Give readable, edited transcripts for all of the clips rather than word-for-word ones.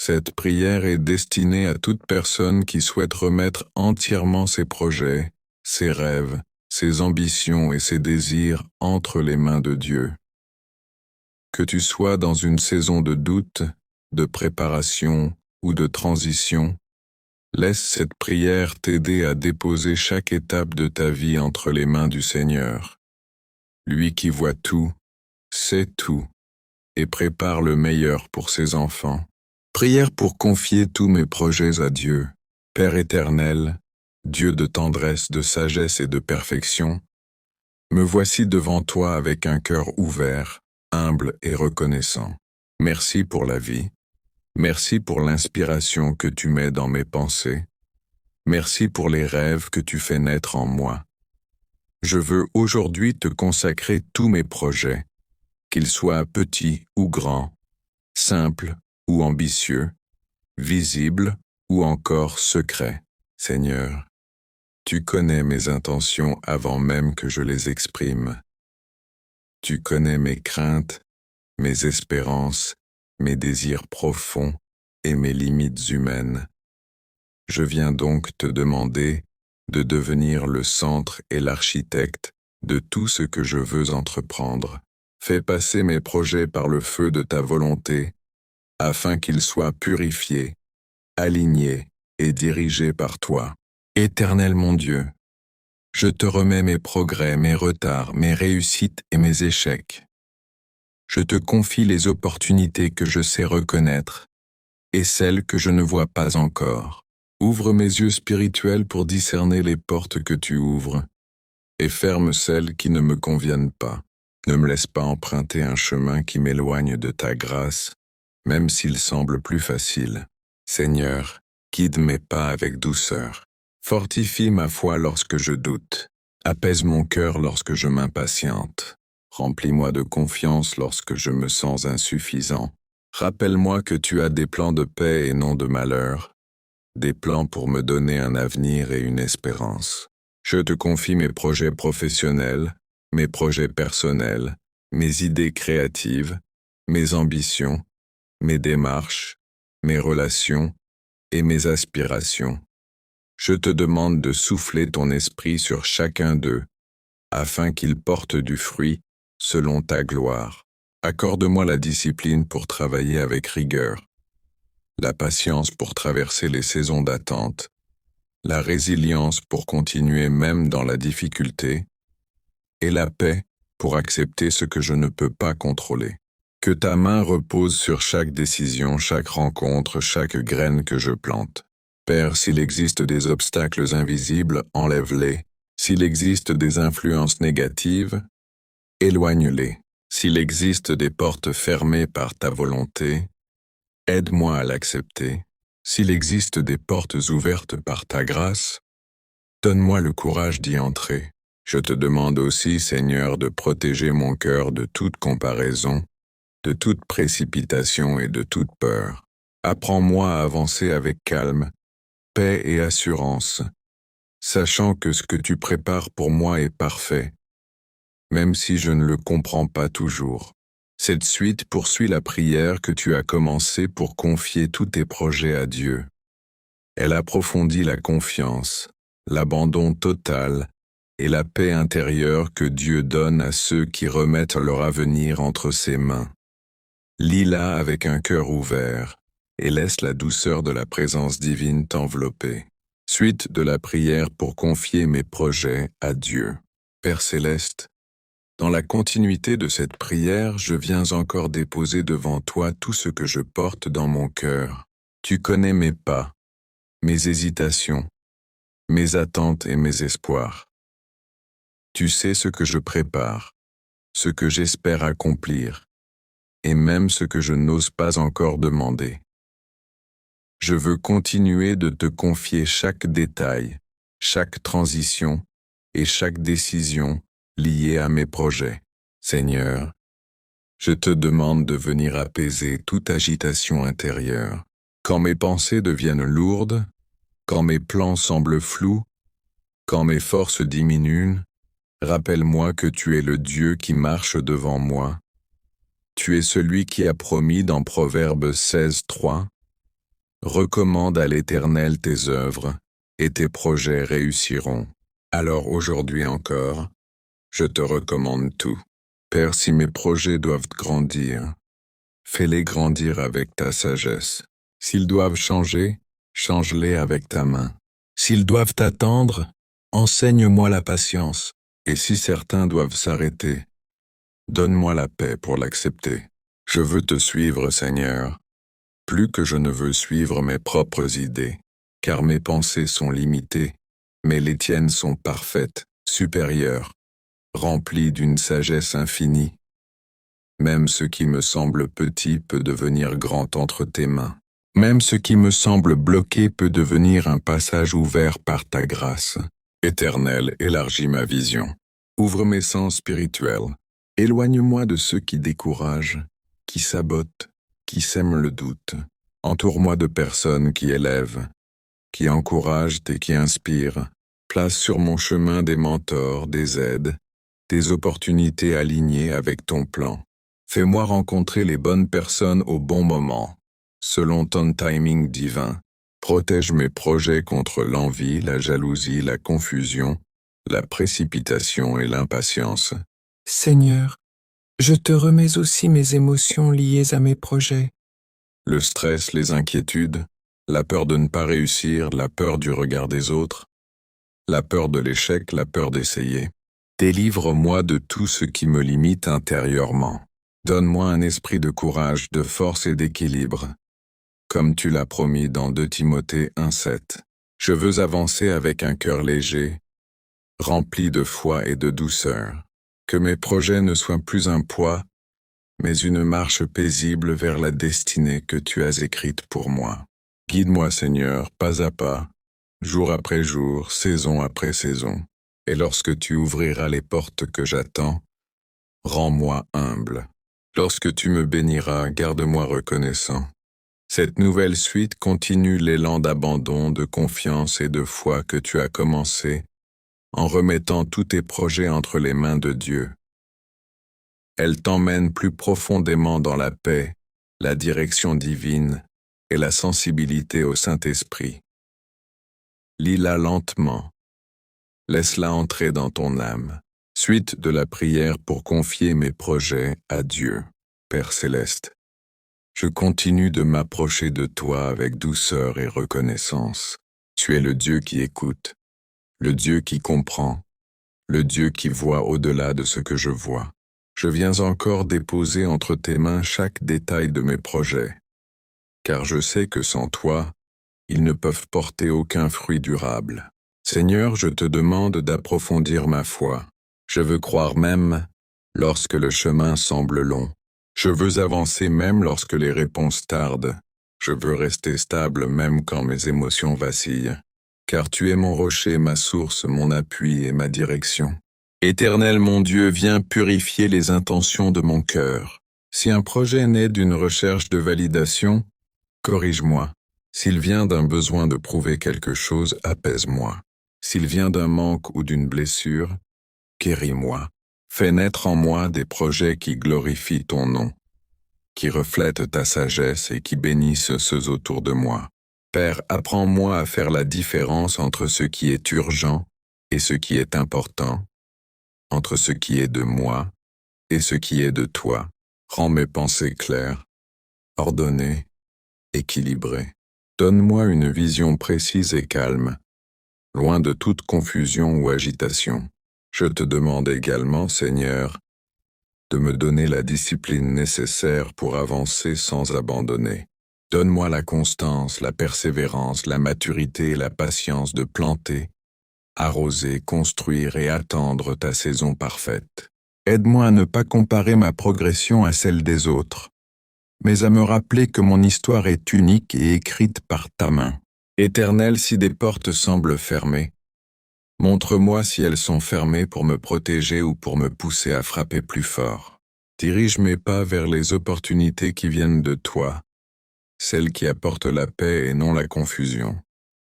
Cette prière est destinée à toute personne qui souhaite remettre entièrement ses projets, ses rêves, ses ambitions et ses désirs entre les mains de Dieu. Que tu sois dans une saison de doute, de préparation ou de transition, laisse cette prière t'aider à déposer chaque étape de ta vie entre les mains du Seigneur. Lui qui voit tout, sait tout, et prépare le meilleur pour ses enfants. Prière pour confier tous mes projets à Dieu. Père éternel, Dieu de tendresse, de sagesse et de perfection, me voici devant toi avec un cœur ouvert, humble et reconnaissant. Merci pour la vie. Merci pour l'inspiration que tu mets dans mes pensées. Merci pour les rêves que tu fais naître en moi. Je veux aujourd'hui te consacrer tous mes projets, qu'ils soient petits ou grands, simples ou ambitieux, visibles ou encore secrets. Seigneur, tu connais mes intentions avant même que je les exprime. Tu connais mes craintes, mes espérances, mes désirs profonds et mes limites humaines. Je viens donc te demander de devenir le centre et l'architecte de tout ce que je veux entreprendre. Fais passer mes projets par le feu de ta volonté, afin qu'ils soient purifiés, alignés et dirigés par toi. Éternel mon Dieu, je te remets mes progrès, mes retards, mes réussites et mes échecs. Je te confie les opportunités que je sais reconnaître et celles que je ne vois pas encore. Ouvre mes yeux spirituels pour discerner les portes que tu ouvres et ferme celles qui ne me conviennent pas. Ne me laisse pas emprunter un chemin qui m'éloigne de ta grâce, même s'il semble plus facile. Seigneur, guide mes pas avec douceur. Fortifie ma foi lorsque je doute. Apaise mon cœur lorsque je m'impatiente. Remplis-moi de confiance lorsque je me sens insuffisant. Rappelle-moi que tu as des plans de paix et non de malheur, des plans pour me donner un avenir et une espérance. Je te confie mes projets professionnels, mes projets personnels, mes idées créatives, mes ambitions, mes démarches, mes relations et mes aspirations. Je te demande de souffler ton esprit sur chacun d'eux, afin qu'ils portent du fruit selon ta gloire. Accorde-moi la discipline pour travailler avec rigueur, la patience pour traverser les saisons d'attente, la résilience pour continuer même dans la difficulté, et la paix pour accepter ce que je ne peux pas contrôler. Que ta main repose sur chaque décision, chaque rencontre, chaque graine que je plante. Père, s'il existe des obstacles invisibles, enlève-les. S'il existe des influences négatives, éloigne-les. S'il existe des portes fermées par ta volonté, aide-moi à l'accepter. S'il existe des portes ouvertes par ta grâce, donne-moi le courage d'y entrer. Je te demande aussi, Seigneur, de protéger mon cœur de toute comparaison, de toute précipitation et de toute peur. Apprends-moi à avancer avec calme, paix et assurance, sachant que ce que tu prépares pour moi est parfait, même si je ne le comprends pas toujours. Cette suite poursuit la prière que tu as commencée pour confier tous tes projets à Dieu. Elle approfondit la confiance, l'abandon total et la paix intérieure que Dieu donne à ceux qui remettent leur avenir entre ses mains. Lis-la avec un cœur ouvert et laisse la douceur de la présence divine t'envelopper. Suite de la prière pour confier mes projets à Dieu. Père céleste, dans la continuité de cette prière, je viens encore déposer devant toi tout ce que je porte dans mon cœur. Tu connais mes pas, mes hésitations, mes attentes et mes espoirs. Tu sais ce que je prépare, ce que j'espère accomplir, et même ce que je n'ose pas encore demander. Je veux continuer de te confier chaque détail, chaque transition et chaque décision liée à mes projets. Seigneur, je te demande de venir apaiser toute agitation intérieure. Quand mes pensées deviennent lourdes, quand mes plans semblent flous, quand mes forces diminuent, rappelle-moi que tu es le Dieu qui marche devant moi. Tu es celui qui a promis dans Proverbe 16:3 Recommande à l'Éternel tes œuvres, et tes projets réussiront. Alors aujourd'hui encore, je te recommande tout. Père, si mes projets doivent grandir, fais-les grandir avec ta sagesse. S'ils doivent changer, change-les avec ta main. S'ils doivent attendre, enseigne-moi la patience. Et si certains doivent s'arrêter, donne-moi la paix pour l'accepter. Je veux te suivre, Seigneur, plus que je ne veux suivre mes propres idées, car mes pensées sont limitées, mais les tiennes sont parfaites, supérieures, remplies d'une sagesse infinie. Même ce qui me semble petit peut devenir grand entre tes mains. Même ce qui me semble bloqué peut devenir un passage ouvert par ta grâce. Éternel, élargis ma vision. Ouvre mes sens spirituels. Éloigne-moi de ceux qui découragent, qui sabotent, qui sèment le doute. Entoure-moi de personnes qui élèvent, qui encouragent et qui inspirent. Place sur mon chemin des mentors, des aides, des opportunités alignées avec ton plan. Fais-moi rencontrer les bonnes personnes au bon moment, selon ton timing divin. Protège mes projets contre l'envie, la jalousie, la confusion, la précipitation et l'impatience. Seigneur, je te remets aussi mes émotions liées à mes projets. Le stress, les inquiétudes, la peur de ne pas réussir, la peur du regard des autres, la peur de l'échec, la peur d'essayer. Délivre-moi de tout ce qui me limite intérieurement. Donne-moi un esprit de courage, de force et d'équilibre, comme tu l'as promis dans 2 Timothée 1,7. Je veux avancer avec un cœur léger, rempli de foi et de douceur. Que mes projets ne soient plus un poids, mais une marche paisible vers la destinée que tu as écrite pour moi. Guide-moi, Seigneur, pas à pas, jour après jour, saison après saison. Et lorsque tu ouvriras les portes que j'attends, rends-moi humble. Lorsque tu me béniras, garde-moi reconnaissant. Cette nouvelle suite continue l'élan d'abandon, de confiance et de foi que tu as commencé, en remettant tous tes projets entre les mains de Dieu. Elle t'emmène plus profondément dans la paix, la direction divine et la sensibilité au Saint-Esprit. Lis-la lentement. Laisse-la entrer dans ton âme. Suite de la prière pour confier mes projets à Dieu. Père céleste, je continue de m'approcher de toi avec douceur et reconnaissance. Tu es le Dieu qui écoute, le Dieu qui comprend, le Dieu qui voit au-delà de ce que je vois. Je viens encore déposer entre tes mains chaque détail de mes projets, car je sais que sans toi, ils ne peuvent porter aucun fruit durable. Seigneur, je te demande d'approfondir ma foi. Je veux croire même lorsque le chemin semble long. Je veux avancer même lorsque les réponses tardent. Je veux rester stable même quand mes émotions vacillent. Car tu es mon rocher, ma source, mon appui et ma direction. Éternel mon Dieu, viens purifier les intentions de mon cœur. Si un projet naît d'une recherche de validation, corrige-moi. S'il vient d'un besoin de prouver quelque chose, apaise-moi. S'il vient d'un manque ou d'une blessure, guéris-moi. Fais naître en moi des projets qui glorifient ton nom, qui reflètent ta sagesse et qui bénissent ceux autour de moi. Père, apprends-moi à faire la différence entre ce qui est urgent et ce qui est important, entre ce qui est de moi et ce qui est de toi. Rends mes pensées claires, ordonnées, équilibrées. Donne-moi une vision précise et calme, loin de toute confusion ou agitation. Je te demande également, Seigneur, de me donner la discipline nécessaire pour avancer sans abandonner. Donne-moi la constance, la persévérance, la maturité et la patience de planter, arroser, construire et attendre ta saison parfaite. Aide-moi à ne pas comparer ma progression à celle des autres, mais à me rappeler que mon histoire est unique et écrite par ta main. Éternel, si des portes semblent fermées, montre-moi si elles sont fermées pour me protéger ou pour me pousser à frapper plus fort. Dirige mes pas vers les opportunités qui viennent de toi, celles qui apportent la paix et non la confusion.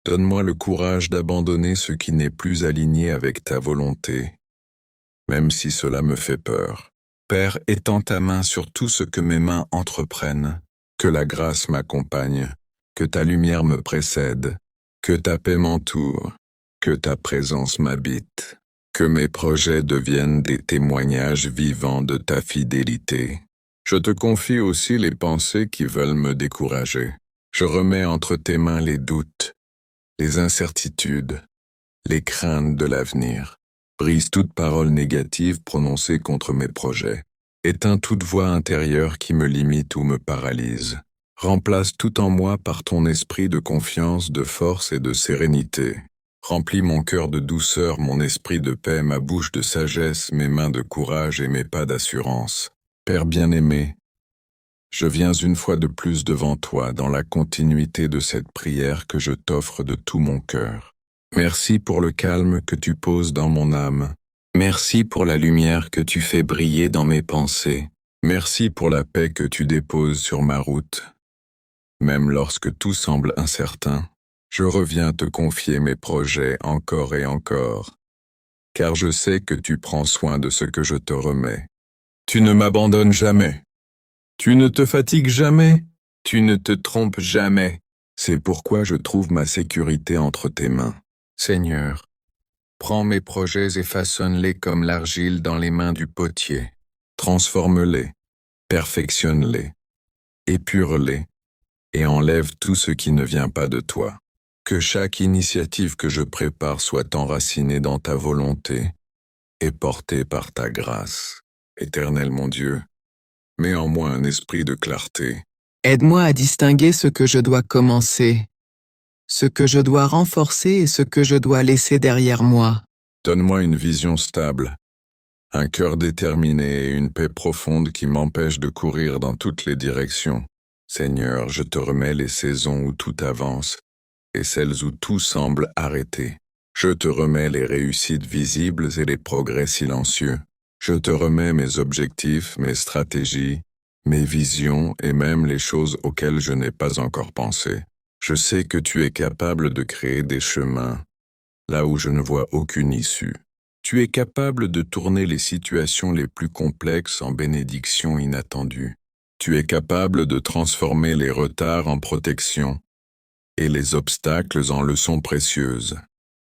Donne-moi le courage d'abandonner ce qui n'est plus aligné avec ta volonté, même si cela me fait peur. Père, étends ta main sur tout ce que mes mains entreprennent, que la grâce m'accompagne, que ta lumière me précède, que ta paix m'entoure, que ta présence m'habite, que mes projets deviennent des témoignages vivants de ta fidélité. Je te confie aussi les pensées qui veulent me décourager. Je remets entre tes mains les doutes, les incertitudes, les craintes de l'avenir. Brise toute parole négative prononcée contre mes projets. Éteins toute voix intérieure qui me limite ou me paralyse. Remplace tout en moi par ton esprit de confiance, de force et de sérénité. Remplis mon cœur de douceur, mon esprit de paix, ma bouche de sagesse, mes mains de courage et mes pas d'assurance. Père bien-aimé, je viens une fois de plus devant toi dans la continuité de cette prière que je t'offre de tout mon cœur. Merci pour le calme que tu poses dans mon âme. Merci pour la lumière que tu fais briller dans mes pensées. Merci pour la paix que tu déposes sur ma route. Même lorsque tout semble incertain, je reviens te confier mes projets encore et encore, car je sais que tu prends soin de ce que je te remets. Tu ne m'abandonnes jamais. Tu ne te fatigues jamais. Tu ne te trompes jamais. C'est pourquoi je trouve ma sécurité entre tes mains. Seigneur, prends mes projets et façonne-les comme l'argile dans les mains du potier. Transforme-les, perfectionne-les, épure-les, et enlève tout ce qui ne vient pas de toi. Que chaque initiative que je prépare soit enracinée dans ta volonté et portée par ta grâce. Éternel mon Dieu, mets en moi un esprit de clarté. Aide-moi à distinguer ce que je dois commencer, ce que je dois renforcer et ce que je dois laisser derrière moi. Donne-moi une vision stable, un cœur déterminé et une paix profonde qui m'empêche de courir dans toutes les directions. Seigneur, je te remets les saisons où tout avance et celles où tout semble arrêté. Je te remets les réussites visibles et les progrès silencieux. Je te remets mes objectifs, mes stratégies, mes visions et même les choses auxquelles je n'ai pas encore pensé. Je sais que tu es capable de créer des chemins là où je ne vois aucune issue. Tu es capable de tourner les situations les plus complexes en bénédictions inattendues. Tu es capable de transformer les retards en protection et les obstacles en leçons précieuses.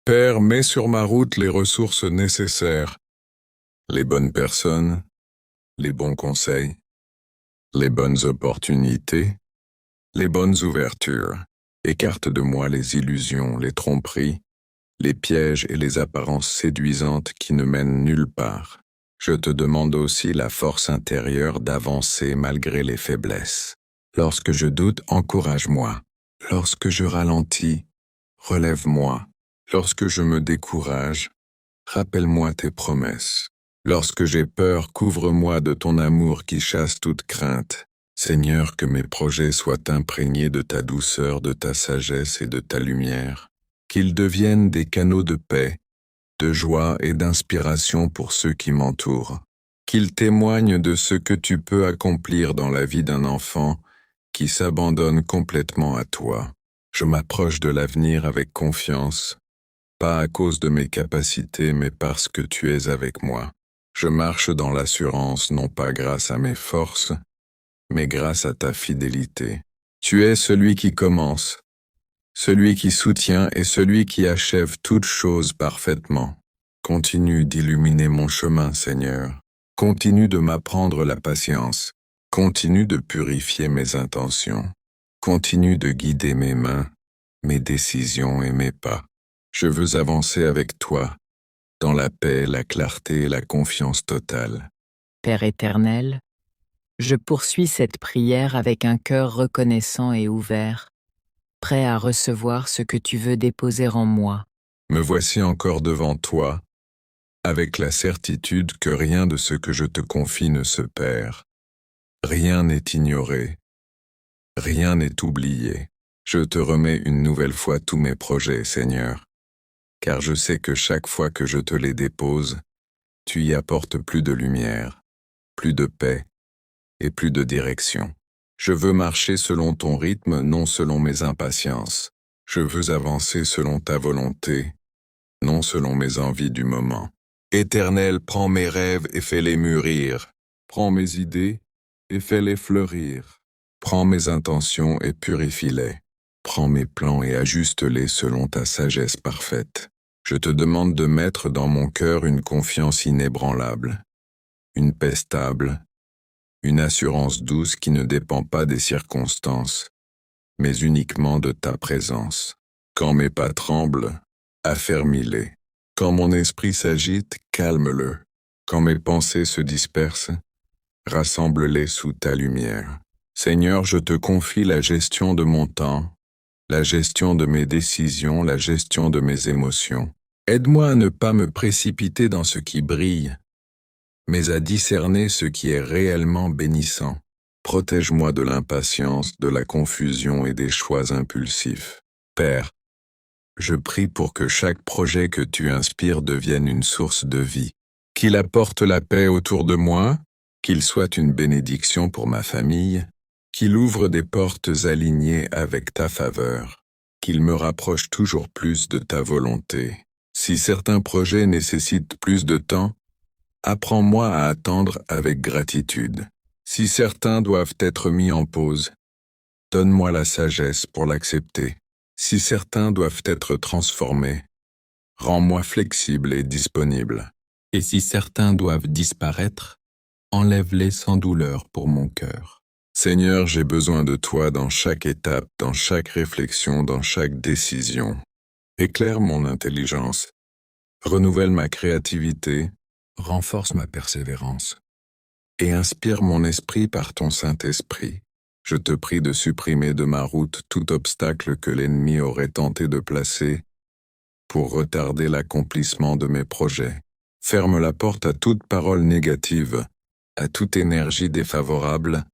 Père, mets sur ma route les ressources nécessaires, les bonnes personnes, les bons conseils, les bonnes opportunités, les bonnes ouvertures. Écarte de moi les illusions, les tromperies, les pièges et les apparences séduisantes qui ne mènent nulle part. Je te demande aussi la force intérieure d'avancer malgré les faiblesses. Lorsque je doute, encourage-moi. Lorsque je ralentis, relève-moi. Lorsque je me décourage, rappelle-moi tes promesses. Lorsque j'ai peur, couvre-moi de ton amour qui chasse toute crainte. Seigneur, que mes projets soient imprégnés de ta douceur, de ta sagesse et de ta lumière. Qu'ils deviennent des canaux de paix, de joie et d'inspiration pour ceux qui m'entourent. Qu'ils témoignent de ce que tu peux accomplir dans la vie d'un enfant qui s'abandonne complètement à toi. Je m'approche de l'avenir avec confiance, pas à cause de mes capacités, mais parce que tu es avec moi. Je marche dans l'assurance, non pas grâce à mes forces, mais grâce à ta fidélité. Tu es celui qui commence, celui qui soutient et celui qui achève toutes choses parfaitement. Continue d'illuminer mon chemin, Seigneur. Continue de m'apprendre la patience. Continue de purifier mes intentions. Continue de guider mes mains, mes décisions et mes pas. Je veux avancer avec toi, dans la paix, la clarté et la confiance totale. Père éternel, je poursuis cette prière avec un cœur reconnaissant et ouvert, prêt à recevoir ce que tu veux déposer en moi. Me voici encore devant toi, avec la certitude que rien de ce que je te confie ne se perd. Rien n'est ignoré, rien n'est oublié. Je te remets une nouvelle fois tous mes projets, Seigneur, car je sais que chaque fois que je te les dépose, tu y apportes plus de lumière, plus de paix et plus de direction. Je veux marcher selon ton rythme, non selon mes impatiences. Je veux avancer selon ta volonté, non selon mes envies du moment. Éternel, prends mes rêves et fais-les mûrir. Prends mes idées et fais-les fleurir. Prends mes intentions et purifie-les. Prends mes plans et ajuste-les selon ta sagesse parfaite. Je te demande de mettre dans mon cœur une confiance inébranlable, une paix stable, une assurance douce qui ne dépend pas des circonstances, mais uniquement de ta présence. Quand mes pas tremblent, affermis-les. Quand mon esprit s'agite, calme-le. Quand mes pensées se dispersent, rassemble-les sous ta lumière. Seigneur, je te confie la gestion de mon temps, la gestion de mes décisions, la gestion de mes émotions. Aide-moi à ne pas me précipiter dans ce qui brille, mais à discerner ce qui est réellement bénissant. Protège-moi de l'impatience, de la confusion et des choix impulsifs. Père, je prie pour que chaque projet que tu inspires devienne une source de vie, qu'il apporte la paix autour de moi, qu'il soit une bénédiction pour ma famille, qu'il ouvre des portes alignées avec ta faveur, qu'il me rapproche toujours plus de ta volonté. Si certains projets nécessitent plus de temps, apprends-moi à attendre avec gratitude. Si certains doivent être mis en pause, donne-moi la sagesse pour l'accepter. Si certains doivent être transformés, rends-moi flexible et disponible. Et si certains doivent disparaître, enlève-les sans douleur pour mon cœur. Seigneur, j'ai besoin de toi dans chaque étape, dans chaque réflexion, dans chaque décision. Éclaire mon intelligence, renouvelle ma créativité, renforce ma persévérance, et inspire mon esprit par ton Saint-Esprit. Je te prie de supprimer de ma route tout obstacle que l'ennemi aurait tenté de placer pour retarder l'accomplissement de mes projets. Ferme la porte à toute parole négative, à toute énergie défavorable,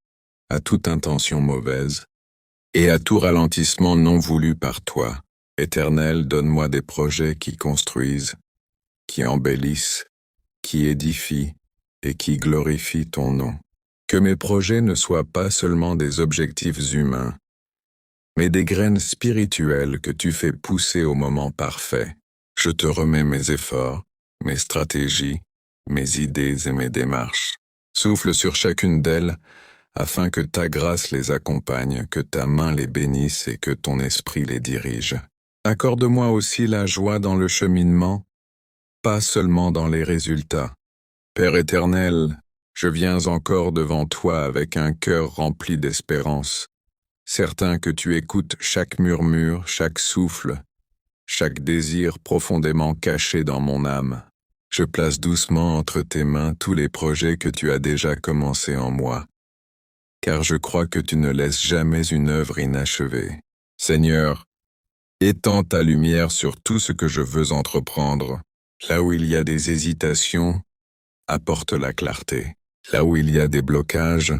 à toute intention mauvaise, et à tout ralentissement non voulu par toi. Éternel, donne-moi des projets qui construisent, qui embellissent, qui édifient et qui glorifient ton nom. Que mes projets ne soient pas seulement des objectifs humains, mais des graines spirituelles que tu fais pousser au moment parfait. Je te remets mes efforts, mes stratégies, mes idées et mes démarches. Souffle sur chacune d'elles, afin que ta grâce les accompagne, que ta main les bénisse et que ton esprit les dirige. Accorde-moi aussi la joie dans le cheminement, pas seulement dans les résultats. Père éternel, je viens encore devant toi avec un cœur rempli d'espérance, certain que tu écoutes chaque murmure, chaque souffle, chaque désir profondément caché dans mon âme. Je place doucement entre tes mains tous les projets que tu as déjà commencés en moi, car je crois que tu ne laisses jamais une œuvre inachevée. Seigneur, étends ta lumière sur tout ce que je veux entreprendre. Là où il y a des hésitations, apporte la clarté. Là où il y a des blocages,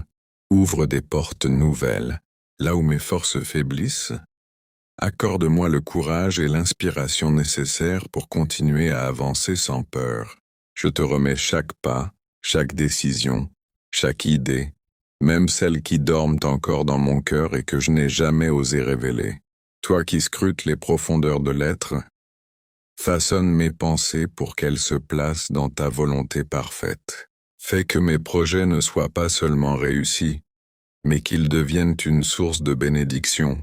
ouvre des portes nouvelles. Là où mes forces faiblissent, accorde-moi le courage et l'inspiration nécessaires pour continuer à avancer sans peur. Je te remets chaque pas, chaque décision, chaque idée, même celles qui dorment encore dans mon cœur et que je n'ai jamais osé révéler. Toi qui scrutes les profondeurs de l'être, façonne mes pensées pour qu'elles se placent dans ta volonté parfaite. Fais que mes projets ne soient pas seulement réussis, mais qu'ils deviennent une source de bénédiction,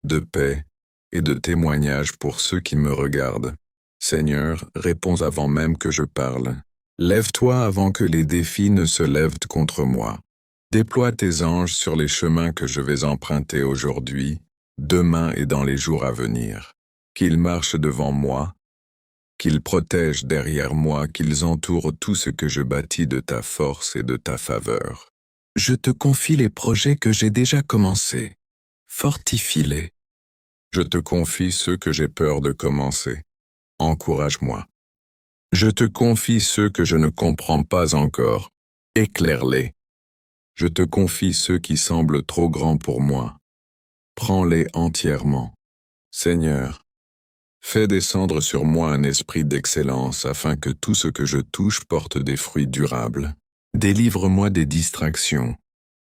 de paix et de témoignage pour ceux qui me regardent. Seigneur, réponds avant même que je parle. Lève-toi avant que les défis ne se lèvent contre moi. Déploie tes anges sur les chemins que je vais emprunter aujourd'hui, demain et dans les jours à venir. Qu'ils marchent devant moi, qu'ils protègent derrière moi, qu'ils entourent tout ce que je bâtis de ta force et de ta faveur. Je te confie les projets que j'ai déjà commencés. Fortifie-les. Je te confie ceux que j'ai peur de commencer. Encourage-moi. Je te confie ceux que je ne comprends pas encore. Éclaire-les. Je te confie ceux qui semblent trop grands pour moi. Prends-les entièrement. Seigneur, fais descendre sur moi un esprit d'excellence afin que tout ce que je touche porte des fruits durables. Délivre-moi des distractions,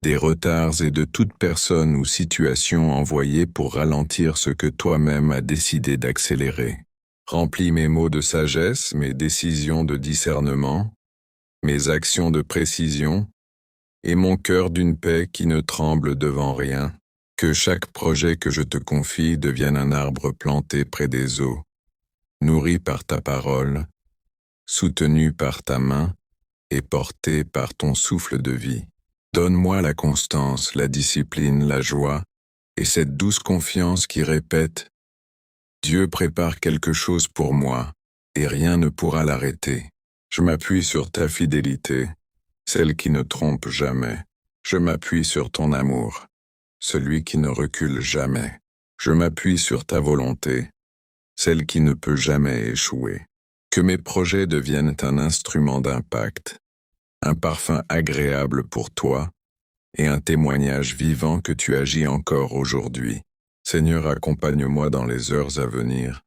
des retards et de toute personne ou situation envoyée pour ralentir ce que toi-même as décidé d'accélérer. Remplis mes mots de sagesse, mes décisions de discernement, mes actions de précision, et mon cœur d'une paix qui ne tremble devant rien. Que chaque projet que je te confie devienne un arbre planté près des eaux, nourri par ta parole, soutenu par ta main et porté par ton souffle de vie. Donne-moi la constance, la discipline, la joie et cette douce confiance qui répète « Dieu prépare quelque chose pour moi et rien ne pourra l'arrêter. Je m'appuie sur ta fidélité, celle qui ne trompe jamais. Je m'appuie sur ton amour, celui qui ne recule jamais. Je m'appuie sur ta volonté, celle qui ne peut jamais échouer. Que mes projets deviennent un instrument d'impact, un parfum agréable pour toi et un témoignage vivant que tu agis encore aujourd'hui. Seigneur, accompagne-moi dans les heures à venir.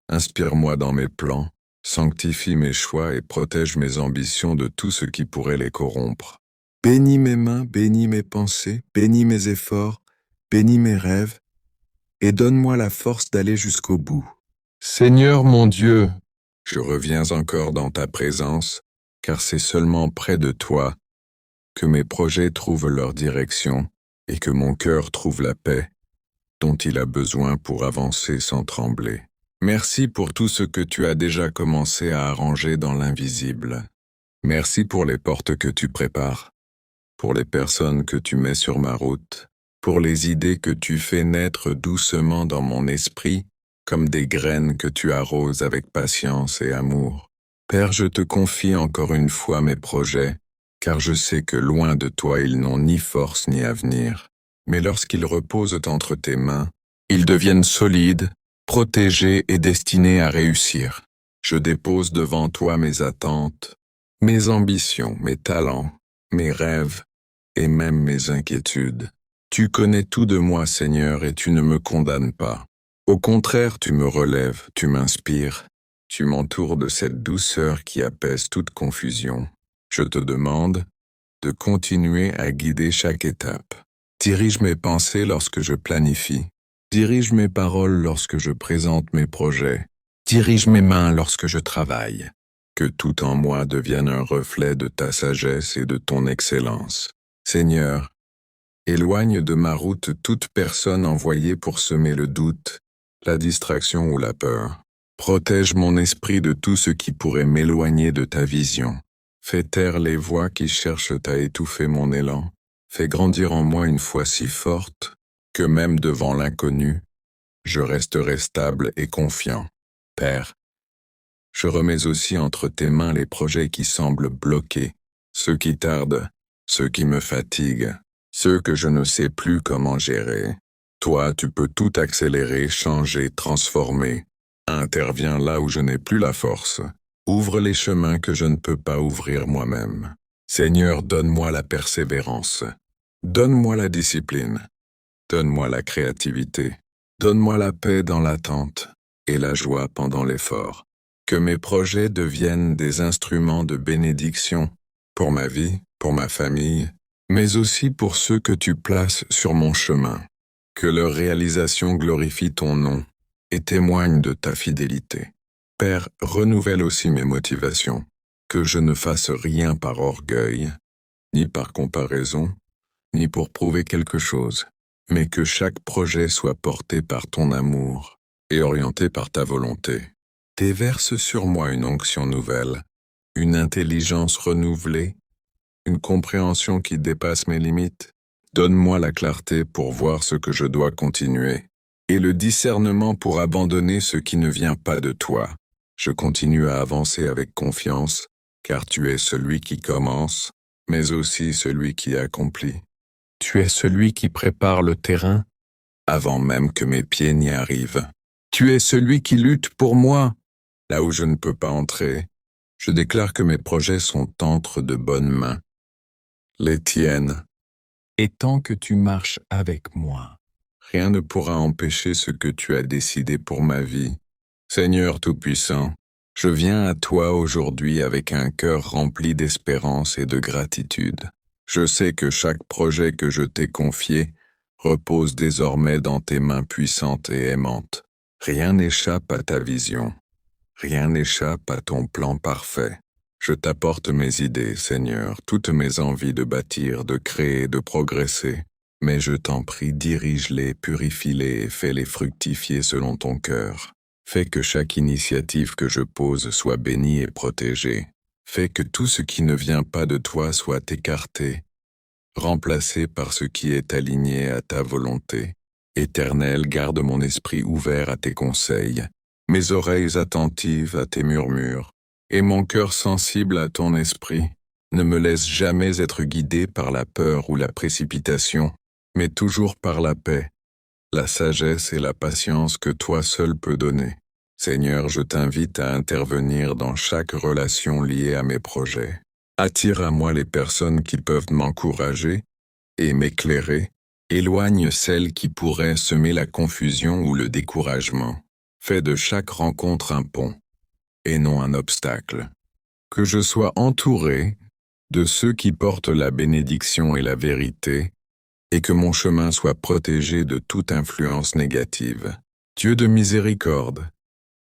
Inspire-moi dans mes plans, sanctifie mes choix et protège mes ambitions de tout ce qui pourrait les corrompre. Bénis mes mains, bénis mes pensées, bénis mes efforts, bénis mes rêves, et donne-moi la force d'aller jusqu'au bout. Seigneur mon Dieu, je reviens encore dans ta présence, car c'est seulement près de toi que mes projets trouvent leur direction et que mon cœur trouve la paix dont il a besoin pour avancer sans trembler. Merci pour tout ce que tu as déjà commencé à arranger dans l'invisible. Merci pour les portes que tu prépares, pour les personnes que tu mets sur ma route, pour les idées que tu fais naître doucement dans mon esprit, comme des graines que tu arroses avec patience et amour. Père, je te confie encore une fois mes projets, car je sais que loin de toi ils n'ont ni force ni avenir. Mais lorsqu'ils reposent entre tes mains, ils deviennent solides, protégés et destinés à réussir. Je dépose devant toi mes attentes, mes ambitions, mes talents, mes rêves et même mes inquiétudes. Tu connais tout de moi, Seigneur, et tu ne me condamnes pas. Au contraire, tu me relèves, tu m'inspires, tu m'entoures de cette douceur qui apaise toute confusion. Je te demande de continuer à guider chaque étape. Dirige mes pensées lorsque je planifie. Dirige mes paroles lorsque je présente mes projets. Dirige mes mains lorsque je travaille. Que tout en moi devienne un reflet de ta sagesse et de ton excellence. Seigneur, éloigne de ma route toute personne envoyée pour semer le doute, la distraction ou la peur. Protège mon esprit de tout ce qui pourrait m'éloigner de ta vision. Fais taire les voix qui cherchent à étouffer mon élan. Fais grandir en moi une foi si forte que même devant l'inconnu, je resterai stable et confiant. Père, je remets aussi entre tes mains les projets qui semblent bloqués, ceux qui tardent, ceux qui me fatiguent, ceux que je ne sais plus comment gérer. Toi, tu peux tout accélérer, changer, transformer. Interviens là où je n'ai plus la force. Ouvre les chemins que je ne peux pas ouvrir moi-même. Seigneur, donne-moi la persévérance. Donne-moi la discipline. Donne-moi la créativité. Donne-moi la paix dans l'attente et la joie pendant l'effort. Que mes projets deviennent des instruments de bénédiction pour ma vie, pour ma famille, mais aussi pour ceux que tu places sur mon chemin. Que leur réalisation glorifie ton nom et témoigne de ta fidélité. Père, renouvelle aussi mes motivations. Que je ne fasse rien par orgueil, ni par comparaison, ni pour prouver quelque chose, mais que chaque projet soit porté par ton amour et orienté par ta volonté. Déverse sur moi une onction nouvelle, une intelligence renouvelée, une compréhension qui dépasse mes limites. Donne-moi la clarté pour voir ce que je dois continuer, et le discernement pour abandonner ce qui ne vient pas de toi. Je continue à avancer avec confiance, car tu es celui qui commence, mais aussi celui qui accomplit. Tu es celui qui prépare le terrain avant même que mes pieds n'y arrivent. Tu es celui qui lutte pour moi, là où je ne peux pas entrer. Je déclare que mes projets sont entre de bonnes mains, les tiennes. Et tant que tu marches avec moi, rien ne pourra empêcher ce que tu as décidé pour ma vie. Seigneur Tout-Puissant, je viens à toi aujourd'hui avec un cœur rempli d'espérance et de gratitude. Je sais que chaque projet que je t'ai confié repose désormais dans tes mains puissantes et aimantes. Rien n'échappe à ta vision. Rien n'échappe à ton plan parfait. Je t'apporte mes idées, Seigneur, toutes mes envies de bâtir, de créer, de progresser. Mais je t'en prie, dirige-les, purifie-les et fais-les fructifier selon ton cœur. Fais que chaque initiative que je pose soit bénie et protégée. Fais que tout ce qui ne vient pas de toi soit écarté, remplacé par ce qui est aligné à ta volonté. Éternel, garde mon esprit ouvert à tes conseils, mes oreilles attentives à tes murmures, et mon cœur sensible à ton esprit. Ne me laisse jamais être guidé par la peur ou la précipitation, mais toujours par la paix, la sagesse et la patience que toi seul peux donner. Seigneur, je t'invite à intervenir dans chaque relation liée à mes projets. Attire à moi les personnes qui peuvent m'encourager et m'éclairer. Éloigne celles qui pourraient semer la confusion ou le découragement. Fais de chaque rencontre un pont, et non un obstacle. Que je sois entouré de ceux qui portent la bénédiction et la vérité, et que mon chemin soit protégé de toute influence négative. Dieu de miséricorde,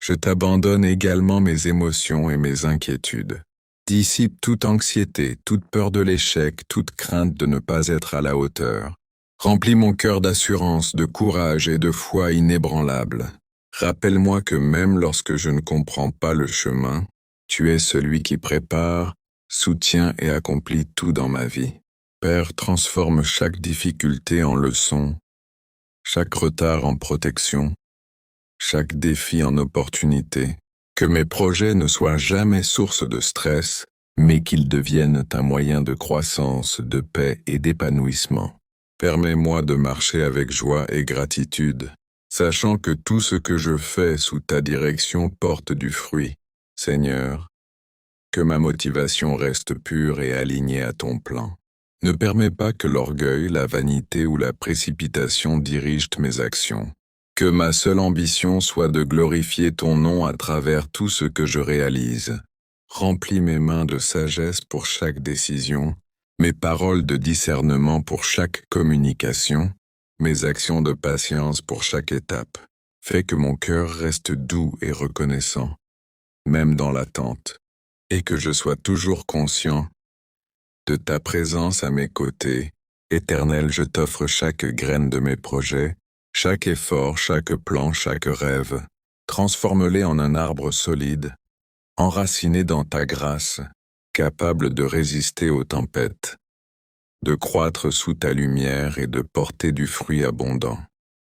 je t'abandonne également mes émotions et mes inquiétudes. Dissipe toute anxiété, toute peur de l'échec, toute crainte de ne pas être à la hauteur. Remplis mon cœur d'assurance, de courage et de foi inébranlable. Rappelle-moi que même lorsque je ne comprends pas le chemin, tu es celui qui prépare, soutient et accomplit tout dans ma vie. Père, transforme chaque difficulté en leçon, chaque retard en protection, chaque défi en opportunité. Que mes projets ne soient jamais source de stress, mais qu'ils deviennent un moyen de croissance, de paix et d'épanouissement. Permets-moi de marcher avec joie et gratitude, sachant que tout ce que je fais sous ta direction porte du fruit. Seigneur, que ma motivation reste pure et alignée à ton plan. Ne permets pas que l'orgueil, la vanité ou la précipitation dirigent mes actions. Que ma seule ambition soit de glorifier ton nom à travers tout ce que je réalise. Remplis mes mains de sagesse pour chaque décision, mes paroles de discernement pour chaque communication, mes actions de patience pour chaque étape. Fais que mon cœur reste doux et reconnaissant, même dans l'attente, et que je sois toujours conscient de ta présence à mes côtés. Éternel, je t'offre chaque graine de mes projets, chaque effort, chaque plan, chaque rêve. Transforme-les en un arbre solide, enraciné dans ta grâce, capable de résister aux tempêtes, de croître sous ta lumière et de porter du fruit abondant.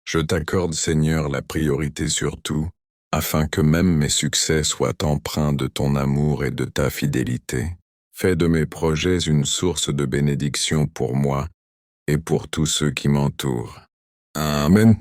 Je t'accorde, Seigneur, la priorité sur tout, afin que même mes succès soient empreints de ton amour et de ta fidélité. Fais de mes projets une source de bénédiction pour moi et pour tous ceux qui m'entourent. Amen.